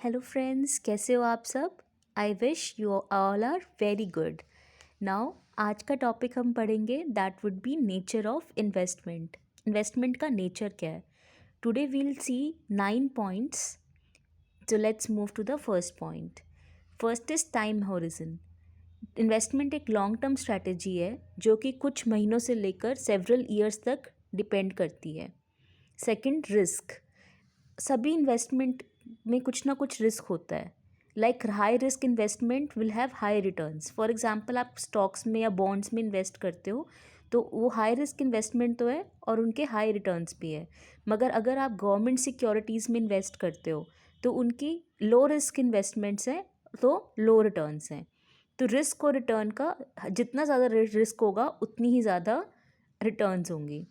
Hello friends, कैसे हो आप सब। I wish you all are very good. Now आज का टॉपिक हम पढ़ेंगे that would be nature of investment. Investment का नेचर क्या है। Today we'll see 9 points. So let's move to the first point. First is time horizon. Investment एक long term strategy है जो कि कुछ महीनों से लेकर सेवरल ईयर्स तक डिपेंड करती है। Second, risk. सभी इन्वेस्टमेंट में कुछ ना कुछ रिस्क होता है। Like high risk investment will have high returns. For example, आप स्टॉक्स में या बॉन्ड्स में इन्वेस्ट करते हो तो वो हाई रिस्क इन्वेस्टमेंट तो है और उनके हाई रिटर्न्स भी है। मगर अगर आप गवर्नमेंट सिक्योरिटीज़ में इन्वेस्ट करते हो तो उनकी लो रिस्क इन्वेस्टमेंट्स हैं तो लो रिटर्न्स हैं। तो रिस्क और रिटर्न का जितना ज़्यादा रिस्क होगा उतनी ही ज़्यादा रिटर्न्स होंगी।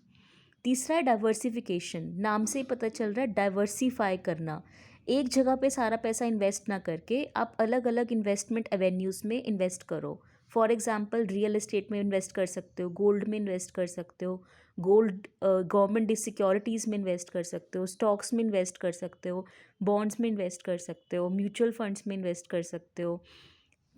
तीसरा है डाइवर्सिफिकेशन। नाम से ही पता चल रहा है डाइवर्सिफाई करना। एक जगह पे सारा पैसा इन्वेस्ट ना करके आप अलग अलग इन्वेस्टमेंट एवेन्यूज़ में इन्वेस्ट करो। फॉर एग्जांपल, रियल एस्टेट में इन्वेस्ट कर सकते हो, गोल्ड में इन्वेस्ट कर सकते हो, गोल्ड गवर्नमेंट सिक्योरिटीज़ में इन्वेस्ट कर सकते हो, स्टॉक्स में इन्वेस्ट कर सकते हो, बॉन्ड्स में इन्वेस्ट कर सकते हो, म्यूचुअल फंड्स में इन्वेस्ट कर सकते हो।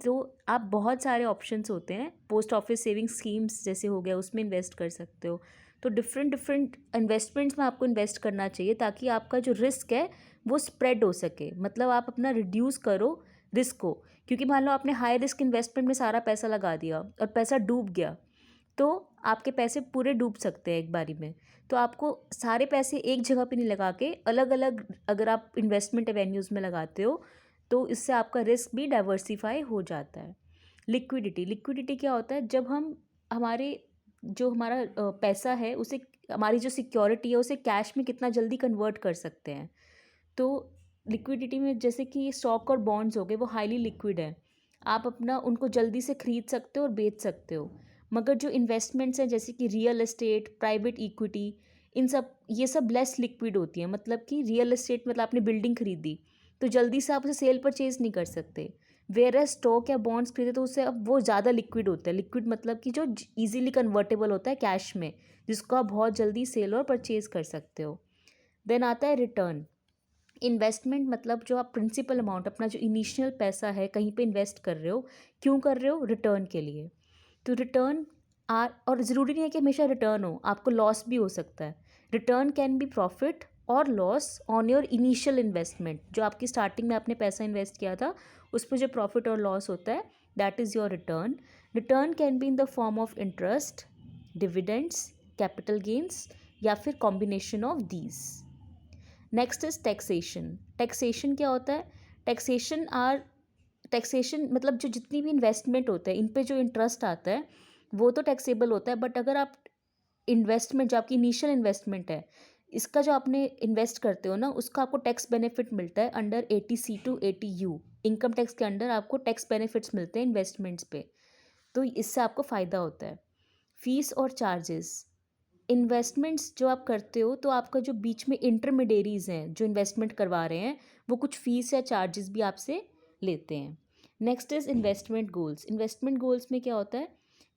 तो आप बहुत सारे ऑप्शंस होते हैं। पोस्ट ऑफिस सेविंग स्कीम्स जैसे हो गया उसमें इन्वेस्ट कर सकते हो। तो डिफरेंट डिफरेंट इन्वेस्टमेंट्स में आपको इन्वेस्ट करना चाहिए ताकि आपका जो रिस्क है वो स्प्रेड हो सके। मतलब आप अपना रिड्यूस करो रिस्क को। क्योंकि मान लो आपने हाई रिस्क इन्वेस्टमेंट में सारा पैसा लगा दिया और पैसा डूब गया तो आपके पैसे पूरे डूब सकते हैं एक बारी में। तो आपको सारे पैसे एक जगह पे नहीं लगा के अलग अलग अगर आप इन्वेस्टमेंट एवेन्यूज़ में लगाते हो तो इससे आपका रिस्क भी डाइवर्सिफाई हो जाता है। लिक्विडिटी। लिक्विडिटी क्या होता है, जब हम हमारे जो हमारा पैसा है उसे, हमारी जो सिक्योरिटी है उसे कैश में कितना जल्दी कन्वर्ट कर सकते हैं। तो लिक्विडिटी में जैसे कि स्टॉक और बॉन्ड्स हो गए वो हाईली लिक्विड है। आप अपना उनको जल्दी से खरीद सकते हो और बेच सकते हो। मगर जो इन्वेस्टमेंट्स हैं जैसे कि रियल एस्टेट, प्राइवेट इक्विटी, इन सब ये सब लेस लिक्विड होती हैं। मतलब कि रियल एस्टेट मतलब आपने बिल्डिंग खरीदी तो जल्दी से आप उसे सेल परचेज नहीं कर सकते। वेयर एज स्टॉक या बॉन्ड्स खरीदे तो उससे अब वो ज़्यादा लिक्विड होता है। लिक्विड मतलब कि जो इजीली कन्वर्टेबल होता है कैश में, जिसको आप बहुत जल्दी सेल और परचेज कर सकते हो। देन आता है रिटर्न। इन्वेस्टमेंट मतलब जो आप प्रिंसिपल अमाउंट, अपना जो इनिशियल पैसा है कहीं पे इन्वेस्ट कर रहे हो, क्यों कर रहे हो, रिटर्न के लिए। तो रिटर्न और ज़रूरी नहीं है कि हमेशा रिटर्न हो, आपको लॉस भी हो सकता है। रिटर्न कैन बी प्रॉफिट और loss on your initial investment. जो आपकी स्टार्टिंग में आपने पैसा इन्वेस्ट किया था उस पर जो प्रॉफिट और लॉस होता है that is your return. Return can be in the form of interest, dividends, capital gains या फिर combination of these. Next is taxation. Taxation क्या होता है। टैक्सेशन मतलब जो जितनी भी इन्वेस्टमेंट होते हैं इन पे जो इंटरेस्ट आता है वो तो टैक्सेबल होता है। बट अगर आप इन्वेस्टमेंट, जो आपकी इनिशियल इन्वेस्टमेंट है, इसका जो आपने इन्वेस्ट करते हो ना, उसका आपको टैक्स बेनिफिट मिलता है under 80C to 80U। Income tax के अंडर आपको टैक्स बेनिफिट्स मिलते हैं इन्वेस्टमेंट्स पे। तो इससे आपको फ़ायदा होता है। फीस और चार्जेस। इन्वेस्टमेंट्स जो आप करते हो तो आपका जो बीच में इंटरमीडियरीज हैं जो इन्वेस्टमेंट करवा रहे हैं वो कुछ फीस या चार्जेस भी आपसे लेते हैं। Next is investment goals. Investment goals में क्या होता है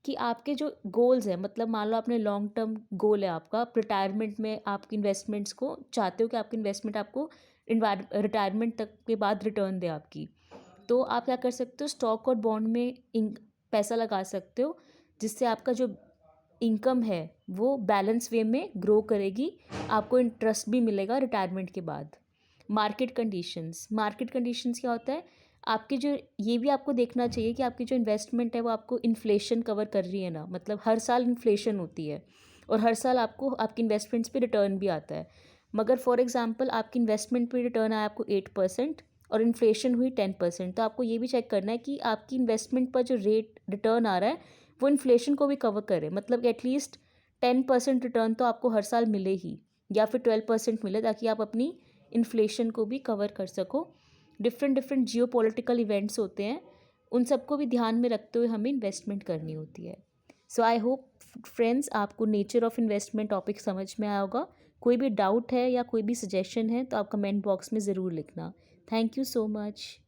कि आपके जो गोल्स हैं, मतलब मान लो आपने लॉन्ग टर्म गोल है आपका, आप रिटायरमेंट में आपकी इन्वेस्टमेंट्स को चाहते हो कि आपकी इन्वेस्टमेंट आपको रिटायरमेंट तक के बाद रिटर्न दे आपकी। तो आप क्या कर सकते हो, स्टॉक और बॉन्ड में पैसा लगा सकते हो जिससे आपका जो इनकम है वो बैलेंस वे में ग्रो करेगी, आपको इंटरेस्ट भी मिलेगा रिटायरमेंट के बाद। Market conditions. मार्केट कंडीशंस क्या होता है, आपके जो, ये भी आपको देखना चाहिए कि आपकी जो इन्वेस्टमेंट है वो आपको इन्फ्लेशन कवर कर रही है ना। मतलब हर साल इन्फ्लेशन होती है और हर साल आपको आपकी इन्वेस्टमेंट्स पे रिटर्न भी आता है। मगर फॉर एग्जांपल आपकी इन्वेस्टमेंट पे रिटर्न आया आपको 8% और इन्फ्लेशन हुई 10%, तो आपको ये भी चेक करना है कि आपकी इन्वेस्टमेंट पर जो रेट रिटर्न आ रहा है वो इन्फ्लेशन को भी कवर करे। मतलब एटलीस्ट 10% रिटर्न तो आपको हर साल मिले ही, या फिर 12% मिले, ताकि आप अपनी इन्फ्लेशन को भी कवर कर सको। डिफरेंट डिफरेंट जियो पॉलिटिकल इवेंट्स होते हैं, उन सबको भी ध्यान में रखते हुए हमें इन्वेस्टमेंट करनी होती है। सो आई होप फ्रेंड्स आपको नेचर ऑफ इन्वेस्टमेंट टॉपिक समझ में आया होगा। कोई भी डाउट है या कोई भी सजेशन है तो आप कमेंट बॉक्स में ज़रूर लिखना। Thank you so much.